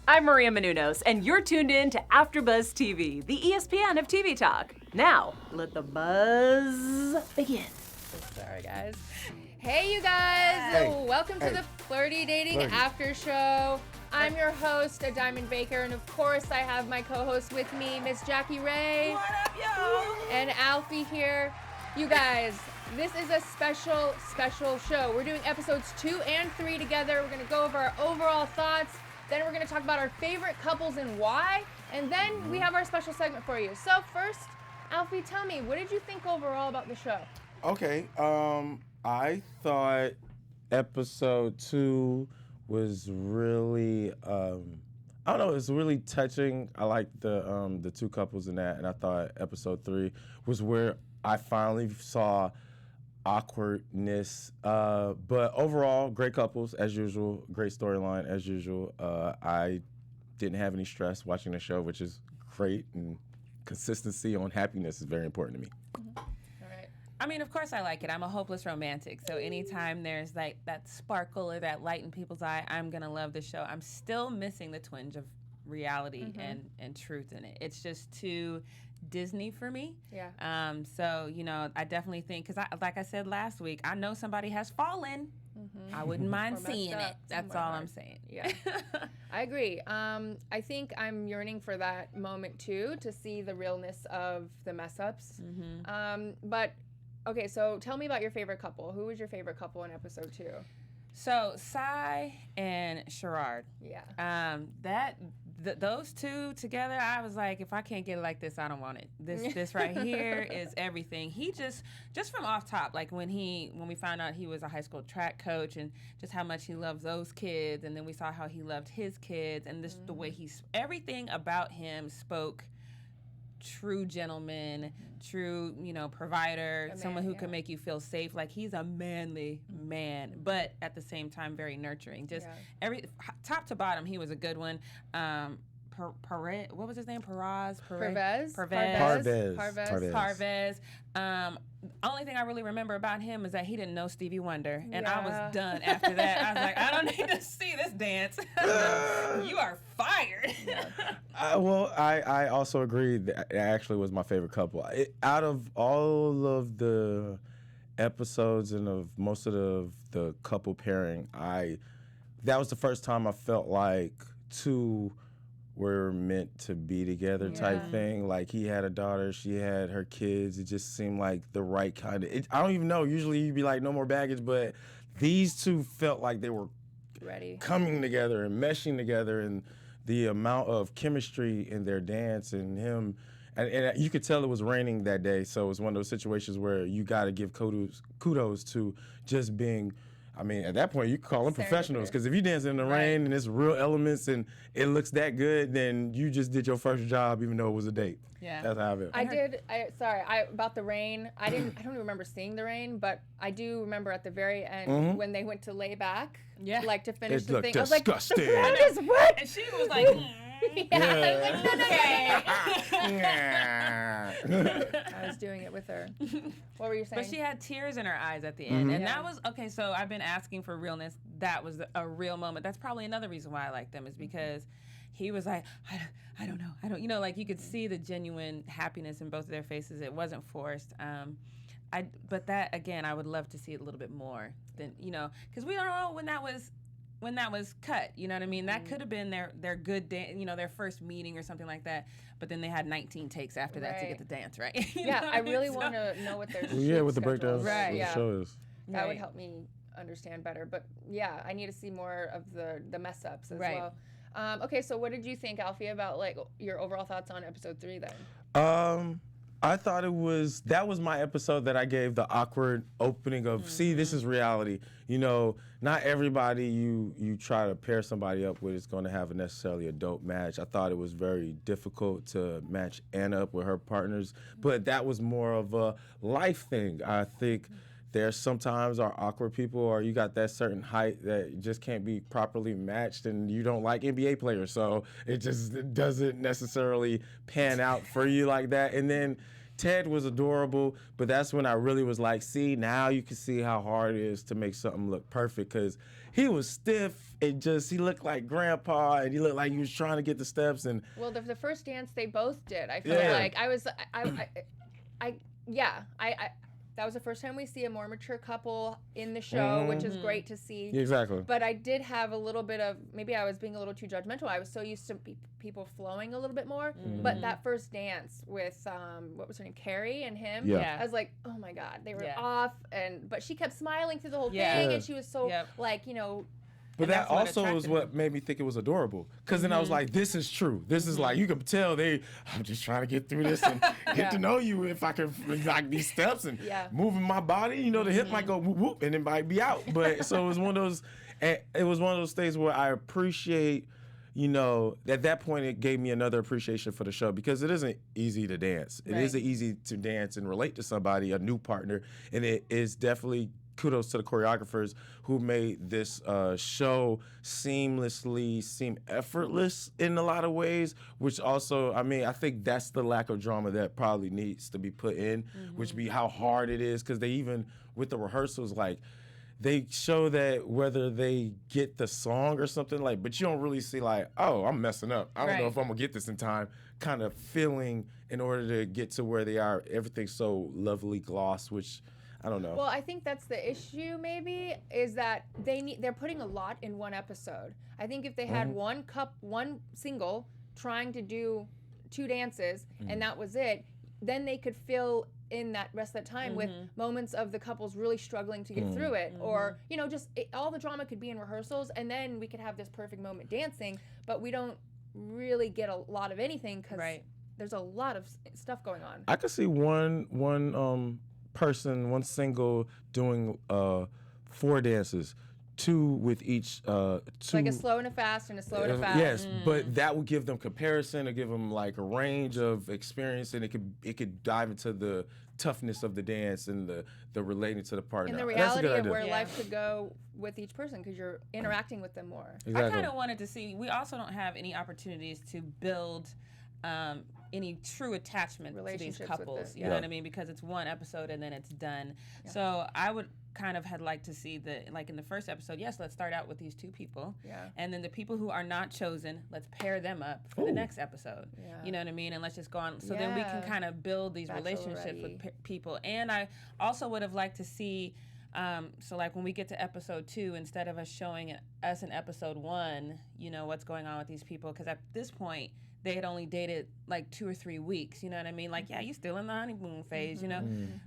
I'm Maria Menounos, and you're tuned in to AfterBuzz TV, the ESPN of TV talk. Now, let the buzz begin. Sorry, guys. Hey, you guys. Welcome to the Flirty Dating Flirty. After Show. I'm your host, Adiamond Baker, and of course, I have my co-host with me, Miss Jackie Ray. What up, y'all? And Alfie here. You guys, this is a special show. We're doing episodes 2 and 3 together. We're going to go over our overall thoughts. Then we're going to talk about our favorite couples and why. And then we have our special segment for you. So first, Alfie, tell me, what did you think overall about the show? Okay, I thought episode 2 was really, I don't know, it's really touching. I liked the two couples in that, and I thought episode 3 was where I finally saw awkwardness. But overall, great couples as usual, great storyline as usual. I didn't have any stress watching the show, which is great, and consistency on happiness is very important to me. I mean, of course I like it. I'm a hopeless romantic. So anytime there's like that sparkle or that light in people's eye, I'm going to love the show. I'm still missing the twinge of reality and truth in it. It's just too Disney for me. Yeah. So, you know, I definitely think, because like I said last week, I know somebody has fallen. I wouldn't mind seeing it. That's all I'm saying. Yeah. I agree. I think I'm yearning for that moment too, to see the realness of the mess ups. But okay, so tell me about your favorite couple. Who was your favorite couple in episode 2? So Sai and Sherrod. Yeah. Those two together, I was like, if I can't get it like this, I don't want it. This right here is everything. He just from off top, like when we found out he was a high school track coach and just how much he loves those kids, and then we saw how he loved his kids, and the way everything about him spoke true gentleman, true, provider, someone who can make you feel safe. Like, he's a manly man, but at the same time very nurturing. Just every top to bottom, he was a good one. What was his name? Parvez. Only thing I really remember about him is that he didn't know Stevie Wonder, and I was done after that. I was like, I don't need to see this dance. You are fired. I also agree that it actually was my favorite couple. Out of all of the episodes and of most of the couple pairing, that was the first time I felt like two were meant to be together type thing. Like, he had a daughter, she had her kids. It just seemed like the right kind of, I don't even know, usually you'd be like, no more baggage, but these two felt like they were ready, coming together and meshing together, and the amount of chemistry in their dance and him, and you could tell it was raining that day, so it was one of those situations where you got to give kudos to just being, I mean, at that point, you call them professionals, because if you dance in the rain and it's real elements and it looks that good, then you just did your first job, even though it was a date. Yeah, that's how I feel. About the rain. I don't remember seeing the rain, but I do remember at the very end when they went to lay back, like to finish the thing. Disgusting. I was like, the is wet. And she was like, I was doing it with her. What were you saying? But she had tears in her eyes at the end. And that was, okay, so I've been asking for realness. That was a real moment. That's probably another reason why I like them, is because he was like, I don't know. Like, you could see the genuine happiness in both of their faces. It wasn't forced. But that, again, I would love to see it a little bit more than, because we don't know when that was cut, you know what I mean? That could have been their good day, their first meeting or something like that. But then they had 19 takes after that to get the dance right. I really want to know what their with the breakdowns, the show is. That would help me understand better. But yeah, I need to see more of the mess ups as well. Okay, so what did you think, Alfie, about like your overall thoughts on episode 3 then? I thought that was my episode that I gave the awkward opening of, see, this is reality. Not everybody you try to pair somebody up with is going to have necessarily a dope match. I thought it was very difficult to match Anna up with her partners, but that was more of a life thing. I think there's sometimes are awkward people, or you got that certain height that just can't be properly matched, and you don't like NBA players, so it just doesn't necessarily pan out for you like that. And then Ted was adorable, but that's when I really was like, see, now you can see how hard it is to make something look perfect, because he was stiff and he looked like grandpa, and he looked like he was trying to get the steps. And Well, the first dance they both did, I feel Yeah. like that was the first time we see a more mature couple in the show, which is great to see. exactly. But I did have a little bit of, maybe I was being a little too judgmental. I was so used to people flowing a little bit more. But that first dance with, what was her name, Carrie and him, Yeah. I was like, oh my God, they were Yeah. off. But she kept smiling through the whole Yeah. thing, Yeah. and she was so, like, you know. But And that that's what also is attracted what him. made me think it was adorable. Because then I was like, this is true. This is like, you can tell I'm just trying to get through this and get to know you if I can, like, these steps and moving my body. You know, the hip might go whoop, whoop, and it might be out. But so it was one of those things where I appreciate, you know, at that point it gave me another appreciation for the show, because it isn't easy to dance. It isn't easy to dance and relate to somebody, a new partner. And it is definitely kudos to the choreographers who made this show seem effortless in a lot of ways, which also, I mean, I think that's the lack of drama that probably needs to be put in, which be how hard it is, because they even, with the rehearsals, like, they show that whether they get the song or something, like, but you don't really see, like, oh, I'm messing up. I don't know if I'm going to get this in time, kind of feeling in order to get to where they are. Everything's so lovely gloss, which I don't know. Well, I think that's the issue. Maybe is that they're putting a lot in one episode. I think if they had one single trying to do 2 dances and that was it, then they could fill in that rest of that time with moments of the couples really struggling to get through it, or you know, just all the drama could be in rehearsals, and then we could have this perfect moment dancing. But we don't really get a lot of anything because there's a lot of stuff going on. I could see one person, one single doing 4 dances, 2 with each 2. Like a slow and a fast and a slow and a fast. Yes, but that would give them comparison, or give them like a range of experience, and it could dive into the toughness of the dance and the relating to the partner. And the That's a reality good of idea. where life could go with each person, because you're interacting with them more. Exactly. I kind of wanted to see, we also don't have any opportunities to build any true attachment to these Relationships with couples. it, You know what I mean? Because it's one episode and then it's done. So I would kind of had liked to see like in the first episode, yes, let's start out with these 2 people. And then the people who are not chosen, let's pair them up for the next episode. You know what I mean? And let's just go on. So then we can kind of build these relationships with people. And I also would have liked to see, so like when we get to episode 2, instead of us showing us in episode 1, you know, what's going on with these people, because at this point, they had only dated like 2 or 3 weeks, you know what I mean? Like, yeah, you still in the honeymoon phase, you know?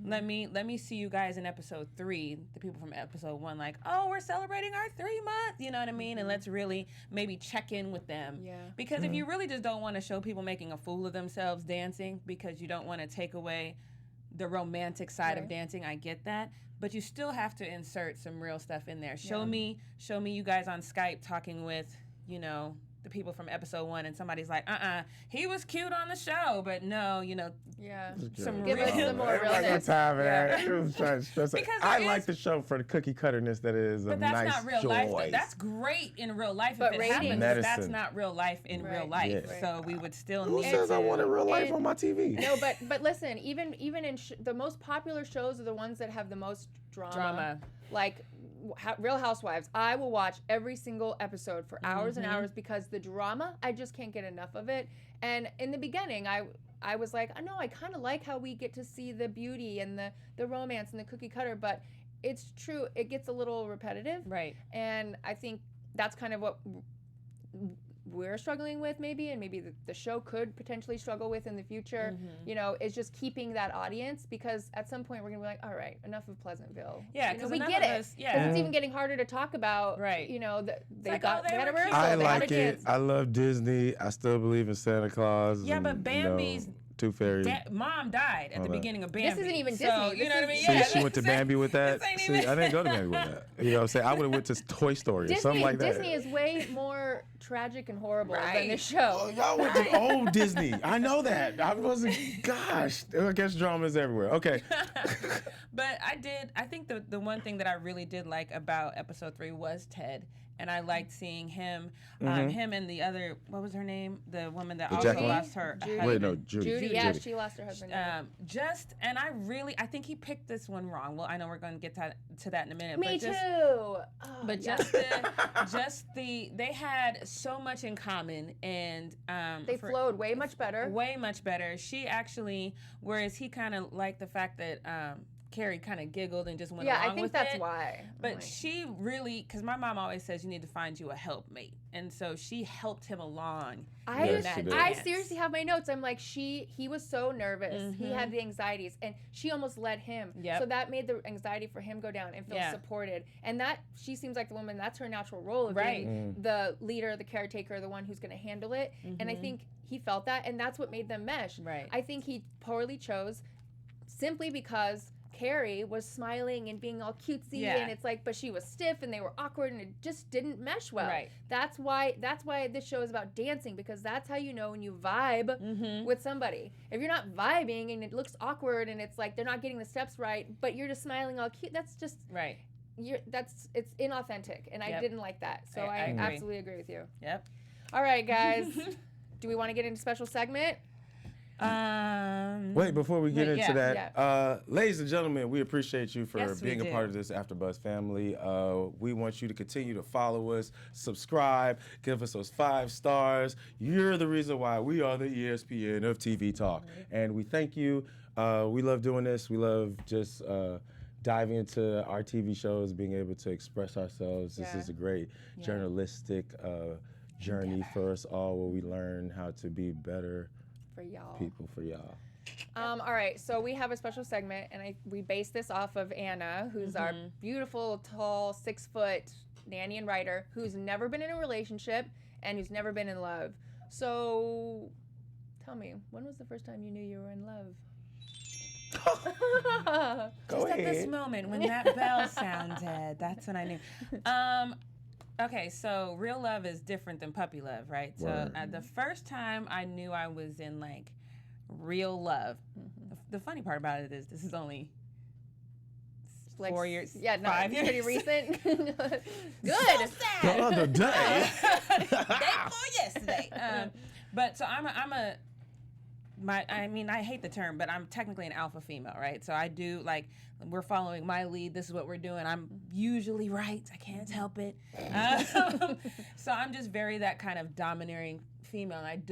Let me see you guys in episode 3, the people from episode 1, like, oh, we're celebrating our 3 months, you know what I mean? And let's really maybe check in with them. Because if you really just don't want to show people making a fool of themselves dancing because you don't want to take away the romantic side of dancing, I get that. But you still have to insert some real stuff in there. Show me you guys on Skype talking with, you know, the people from episode 1, and somebody's like, he was cute on the show, but no, you know, some Give us real. some more Everybody got realness. time, man. It was trying to stress it. Because I there like is- the show for the cookie cutterness that it is. But a that's nice not real joy. life. That's great in real life But if it ratings- happens. But that's Medicine. not real life in real Right. life. Yeah. So we would still Who need says to. I wanted real life And- on my TV? No, but listen, even in the most popular shows are the ones that have the most drama. Like Real Housewives, I will watch every single episode for hours and hours, because the drama, I just can't get enough of it. And in the beginning, I was like, I know, I kind of like how we get to see the beauty and the romance and the cookie cutter, but it's true, it gets a little repetitive. Right. And I think that's kind of what we're struggling with, maybe, and maybe the show could potentially struggle with in the future, you know, is just keeping that audience, because at some point we're gonna be like, all right, enough of Pleasantville. Yeah, you know, 'cause we enough get of it. us- yeah. 'Cause it's even getting harder to talk about. Right. You know, they like, got oh, they a were rehearsal. cute. I they had like a it. dance. I love Disney. I still believe in Santa Claus. Yeah, and, but Bambi's you know, Tooth Fairy. Mom died at the beginning of Bambi. This isn't even So, Disney. you This know what I is- mean? See, Yeah, she went to this ain't- Bambi with that. this ain't See, even- I didn't go to Bambi with that. You know what I'm saying? I would have went to Toy Story or something like that. Disney is way more tragic and horrible than Right. this show. Oh, y'all went to old Disney. I know that. I wasn't. Gosh, I guess drama is everywhere. Okay. But I think the one thing that I really did like about episode 3 was Ted. and I liked seeing him, him and the other, what was her name? The woman that also Jacqueline? lost her Judy. husband. Wait, no, Judy. Yeah, Judy. she lost her husband. And I think he picked this one wrong. Well, I know we're going to get to that in a minute. Me but just, too. Oh, But yeah. they had so much in common, and They flowed way much better. way much better. She actually, whereas he kind of liked the fact that Carrie kind of giggled and just went along with it. I think that's why. But she really, because my mom always says you need to find you a helpmate, and so she helped him along. Yes, she did. I seriously have my notes. I'm like, he was so nervous. He had the anxieties, and she almost led him. Yep. So that made the anxiety for him go down and feel supported. And that she seems like the woman. That's her natural role of being the leader, the caretaker, the one who's going to handle it. And I think he felt that, and that's what made them mesh. Right. I think he poorly chose, simply because Carrie was smiling and being all cutesy, and it's like, but she was stiff and they were awkward and it just didn't mesh well. Right. That's why this show is about dancing, because that's how you know when you vibe with somebody. If you're not vibing and it looks awkward and it's like they're not getting the steps right, but you're just smiling all cute, that's just it's inauthentic, and I didn't like that. So I agree. absolutely agree with you. Yep. All right, guys. Do we want to get into special segment? Wait, before we get into that, yeah. Ladies and gentlemen, we appreciate you for Yes, we being a do. part of this AfterBuzz family. We want you to continue to follow us, subscribe, give us those 5 stars. You're the reason why we are the ESPN of TV talk, and we thank you. We love doing this. We love just diving into our TV shows, being able to express ourselves. This is a great journalistic journey for us all, where we learn how to be better For y'all. people for y'all. All right, so we have a special segment, and we base this off of Anna, who's our beautiful, tall, 6-foot nanny and writer, who's never been in a relationship and who's never been in love. So, tell me, when was the first time you knew you were in love? Go Just ahead. at this moment when that bell sounded, that's when I knew. Okay, so real love is different than puppy love, right? So Word. the first time I knew I was in like real love, the funny part about it is this is only Like, 4 years, Yeah, no, 5 it's pretty years. recent. Good. The other day. Day before yesterday. But so I hate the term, but I'm technically an alpha female, right? So I do, like, we're following my lead. This is what we're doing. I'm usually right. I can't help it. So I'm just very that kind of domineering female. And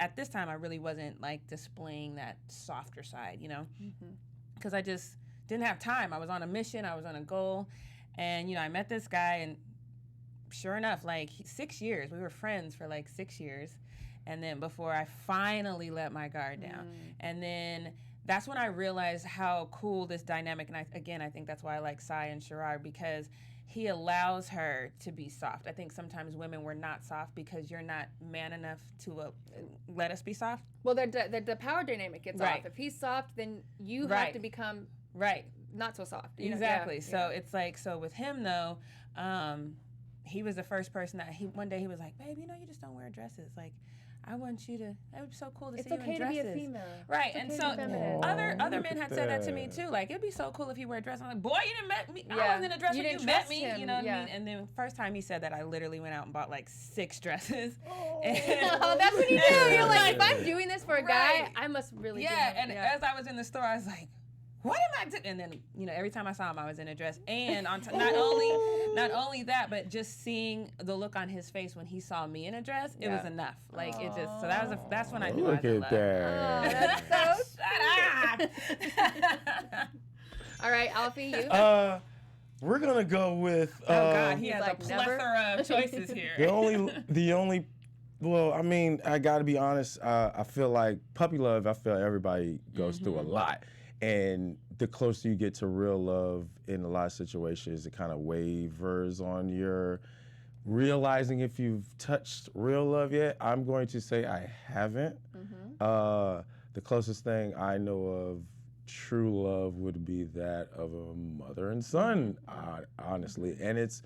at this time, I really wasn't, like, displaying that softer side, you know? Because I just didn't have time. I was on a mission. I was on a goal. And, I met this guy, and sure enough, like, 6 years. We were friends for, like, 6 years. And then before I finally let my guard down. And then that's when I realized how cool this dynamic, and I think that's why I like Sai and Sherrod, because he allows her to be soft. I think sometimes women were not soft because you're not man enough to let us be soft. Well, the power dynamic gets off. If he's soft, then you have to become not so soft. You know? Exactly. So it's like, so with him though, he was the first person that one day he was like, babe, you just don't wear dresses. Like, I want you to. It would be so cool to see you in dresses. It's okay to be a female. Right, It's and okay so to be feminine. other men had said that to me too. Like, it'd be so cool if you wear a dress. I'm like, boy, you didn't met me. I was in a dress when you met me. Him. You know what I mean? And then first time he said that, I literally went out and bought like 6 dresses. Oh, that's what you do. You're like, if I'm doing this for a guy, I must really. do him. And as I was in the store, I was like, what am I doing? And then, every time I saw him, I was in a dress. And not only that, but just seeing the look on his face when he saw me in a dress, it was enough. Like, it just, so that's when I knew Look I was in at love. that. Oh, that's so Shut up! All right, Alfie, you. We're gonna go with. Oh God, he He's has like, a plethora of choices here. the only. Well, I mean, I gotta be honest. I feel like puppy love. I feel everybody goes through a lot, and the closer you get to real love in a lot of situations, it kind of wavers on your realizing if you've touched real love yet. I'm going to say I haven't. The closest thing I know of true love would be that of a mother and son, honestly. And it's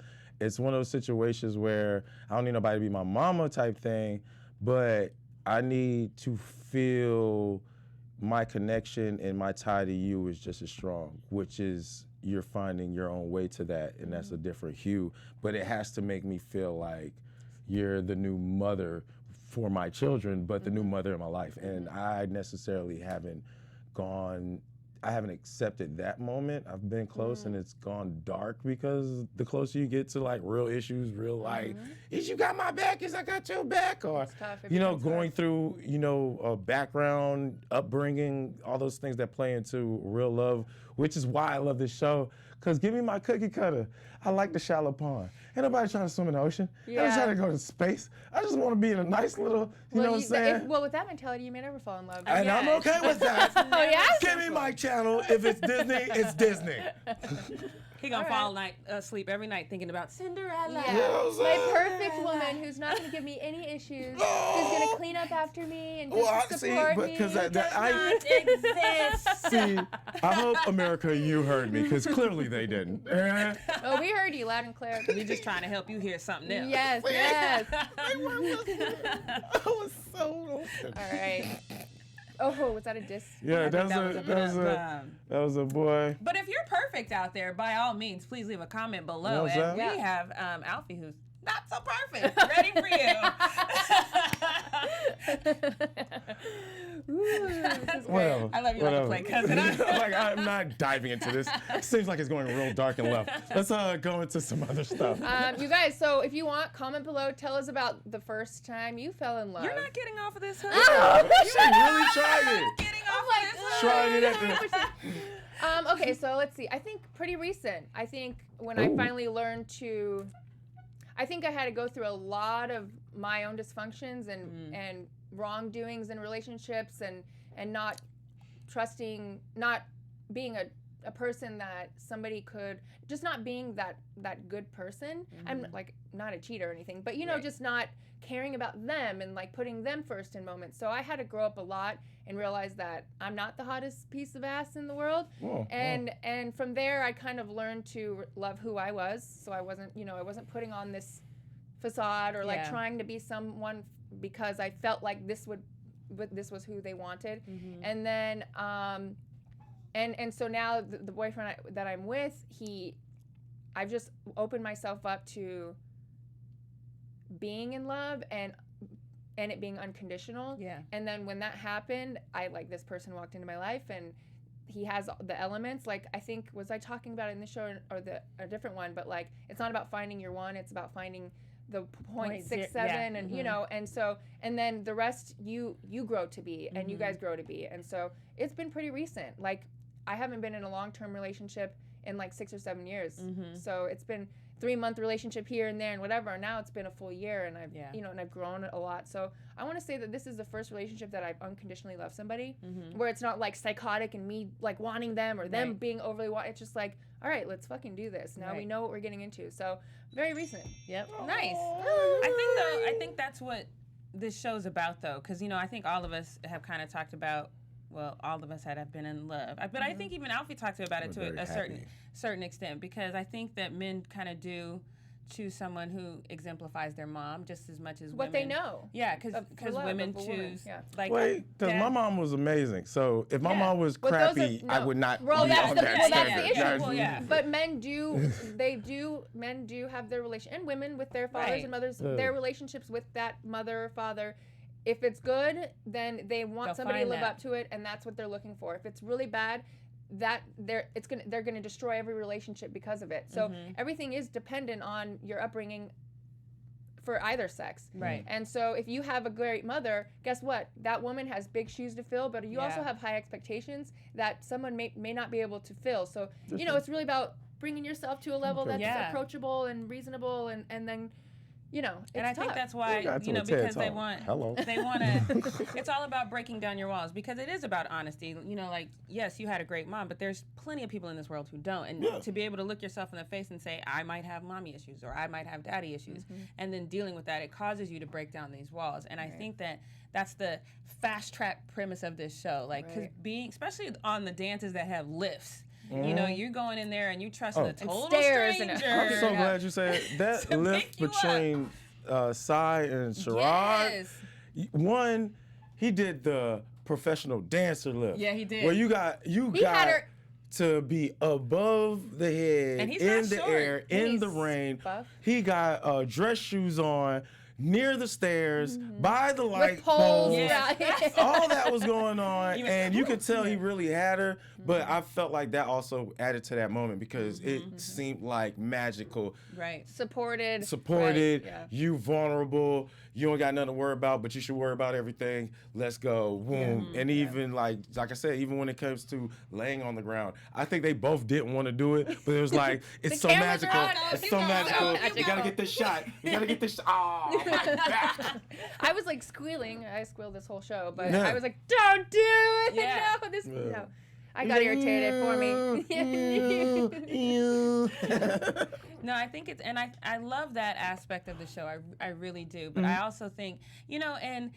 one of those situations where I don't need nobody to be my mama type thing, but I need to feel my connection and my tie to you is just as strong, which is you're finding your own way to that, and that's a different hue. But it has to make me feel like you're the new mother for my children, but the new mother in my life. And I necessarily haven't accepted that moment. I've been close and it's gone dark because the closer you get to like real issues, real like, is you got my back, is I got your back? Or, you know, going through, you know, a background, upbringing, all those things that play into real love, which is why I love this show. Cause give me my cookie cutter. I like the shallow pond. Ain't nobody trying to swim in the ocean. Ain't nobody trying to go to space. I just want to be in a nice little, you know what I'm saying? Well, with that mentality, you may never fall in love. And I'm okay with that. Oh, yeah? Give me my channel. If it's Disney, it's Disney. He gonna fall asleep every night thinking about Cinderella. Yeah. My perfect woman who's not gonna give me any issues, who's gonna clean up after me and just support me. Because I exist. see. I hope America, you heard me, because clearly they didn't. Oh, we heard you loud and clear. We're just trying to help you hear something else. Yes, yes. I was so. All right. Oh, was that a diss? Yeah, that was a boy. But if you're perfect out there, by all means, please leave a comment below. What's And that? we have Alfie, who's not so perfect, ready for you. Ooh, this is Well, I love you like a play cousin. Like, I'm not diving into this. It seems like it's going real dark and left. Let's go into some other stuff. you guys, so if you want, comment below. Tell us about the first time you fell in love. You're not getting off of this hook. She really tried it. Getting off of this hook. Tried it at the... Okay, so let's see. I think pretty recent. I think when I finally learned to... I think I had to go through a lot of my own dysfunctions and wrongdoings in relationships and not trusting, not being a person that somebody could, just not being that good person. I'm like not a cheater or anything, but you know, just not caring about them and like putting them first in moments. So I had to grow up a lot and realize that I'm not the hottest piece of ass in the world. And from there I kind of learned to love who I was. So I wasn't putting on this facade or like trying to be someone because I felt like this was who they wanted. And then and so now the boyfriend that I'm with, I've just opened myself up to being in love and it being unconditional. And then when that happened, this person walked into my life and he has the elements. Like, I think, was I talking about it in the show or a different one? But like, it's not about finding your one, it's about finding the 0.67 and you know, and so, and then the rest you grow to be and you guys grow to be. And so it's been pretty recent. Like, I haven't been in a long-term relationship in like 6 or 7 years. So it's been 3-month relationship here and there and whatever. And now it's been a full year and I've and I've grown a lot. So I want to say that this is the first relationship that I've unconditionally loved somebody, where it's not like psychotic and me like wanting them or them being overly it's just like, all right, let's fucking do this. Now we know what we're getting into. So very recent. Nice. I think that's what this show's about, though, because you know, I think all of us have kind of talked about. Well, all of us have been in love, but I think even Alfie talked about it to a certain extent, because I think that men kind of do choose someone who exemplifies their mom just as much as what women. they know. Yeah, because women choose. Like, because my mom was amazing. So if my mom was crappy, I would not be on that issue. But men do have their relation, and women with their fathers and mothers, their relationships with that mother or father. If it's good, then they want somebody to live up to it, and that's what they're looking for. If it's really bad, they're gonna destroy every relationship because of it. So everything is dependent on your upbringing for either sex. Right. And so if you have a great mother, guess what? That woman has big shoes to fill, but you also have high expectations that someone may not be able to fill. So you know, it's really about bringing yourself to a level that's approachable and reasonable, and then. You know, and I think that's why, you know, because they want to, it's all about breaking down your walls, because it is about honesty. You know, like, yes, you had a great mom, but there's plenty of people in this world who don't. And to be able to look yourself in the face and say, I might have mommy issues or I might have daddy issues, and then dealing with that, it causes you to break down these walls. And I think that that's the fast track premise of this show. Like, because especially on the dances that have lifts, you know, you're going in there and you trust a total stranger. I'm so glad you said that lift between Sai and Sherrod. One, he did the professional dancer lift. Yeah, he did. Where you got had her to be above the head, And he's in not the short. air, in He's the rain. buff. He got dress shoes on near the stairs, by the light With poles. Yeah. Right. All that was going on, He was- and you could tell he really had her. But I felt like that also added to that moment because it seemed like magical. Right. Supported. Supported, Right, yeah. you vulnerable, you don't got nothing to worry about, but you should worry about everything. Let's go, boom. And even like I said, even when it comes to laying on the ground, I think they both didn't want to do it, but it was like it's so cameras are magical. on, It's keep so going, magical. keep You gotta going. get this shot. You gotta get this. Oh my back. I was like squealing. I squealed this whole show, but Yeah. I was like, "Don't do it! Yeah. No, this. Yeah. No." I got irritated for me. No, I think it's, and I love that aspect of the show. I really do. But I also think, and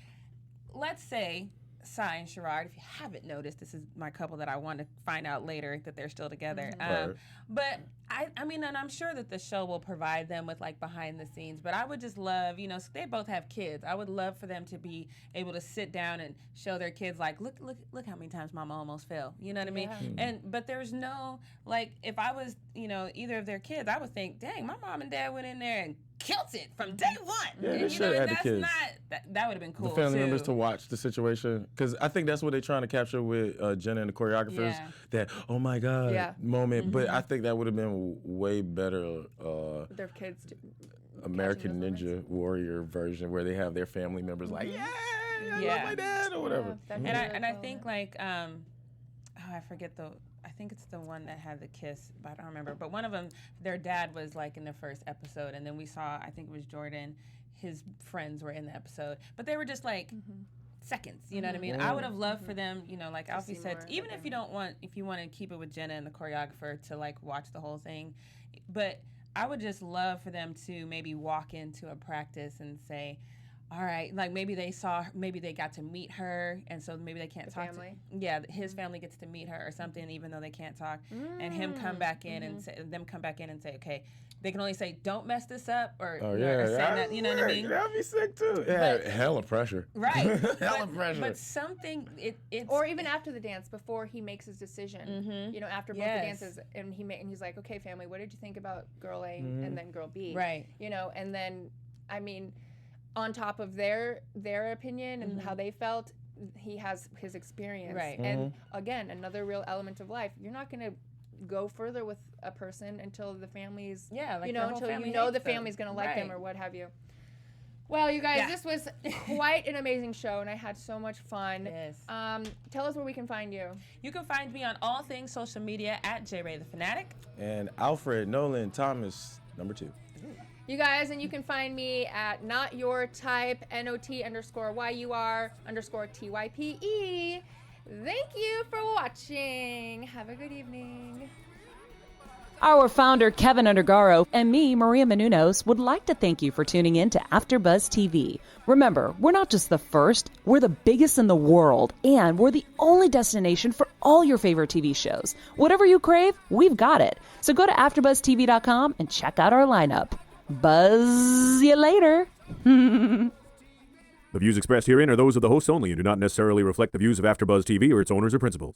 let's say Cy and Sherrod, if you haven't noticed, this is my couple that I want to find out later that they're still together. Right. But I mean, and I'm sure that the show will provide them with like behind the scenes, but I would just love, so they both have kids. I would love for them to be able to sit down and show their kids like, look how many times mama almost fell. You know what I mean? But there's no, like, if I was, either of their kids, I would think, dang, my mom and dad went in there and killed it from day one. Yeah, they and, should have had the that's kids. that would have been cool. The family too. members to watch the situation, because I think that's what they're trying to capture with Jenna and the choreographers. Yeah. That oh my god Yeah. moment. But I think that would have been way better. Their kids. American catching those Ninja Warrior version where they have their family members like, yeah, I Yeah. love my dad or whatever. And I think like I forget I think it's the one that had the kiss, but I don't remember. But one of them, their dad was like in the first episode, and then we saw, I think it was Jordan, his friends were in the episode, but they were just like seconds. You know what I mean? I would have loved for them, like Alfie see said, more even of if you don't want, if you want to keep it with Jenna and the choreographer to like watch the whole thing, but I would just love for them to maybe walk into a practice and say, all right, like maybe they got to meet her, and so maybe they can't talk family? his family gets to meet her or something, even though they can't talk, and him come back in and say, them come back in and say, okay, they can only say, don't mess this up, or, Oh or yeah, say that, you know what I mean? That'd be sick too. Yeah, But- hella pressure. Right. Hella pressure. But something, it's... Or even after the dance, before he makes his decision. After both the Yes. dances, and he's like, okay, family, what did you think about girl A and then girl B? Right. And then, I mean, on top of their opinion and how they felt, he has his experience. Right. And again, another real element of life. You're not going to go further with a person until the family's, Yeah, like the whole until family you know hates the them. family's going to like them Right. or what have you. Well, you guys, Yeah. this was quite an amazing show, and I had so much fun. Yes. Tell us where we can find you. You can find me on all things social media at JRay the Fanatic. And Alfred Nolan Thomas, #2. You guys, and you can find me at NotYourType, NOT_YUR_TYPE. Thank you for watching. Have a good evening. Our founder, Keven Undergaro, and me, Maria Menounos, would like to thank you for tuning in to AfterBuzz TV. Remember, we're not just the first, we're the biggest in the world, and we're the only destination for all your favorite TV shows. Whatever you crave, we've got it. So go to AfterBuzzTV.com and check out our lineup. Buzz you later. The views expressed herein are those of the hosts only and do not necessarily reflect the views of AfterBuzz TV or its owners or principals.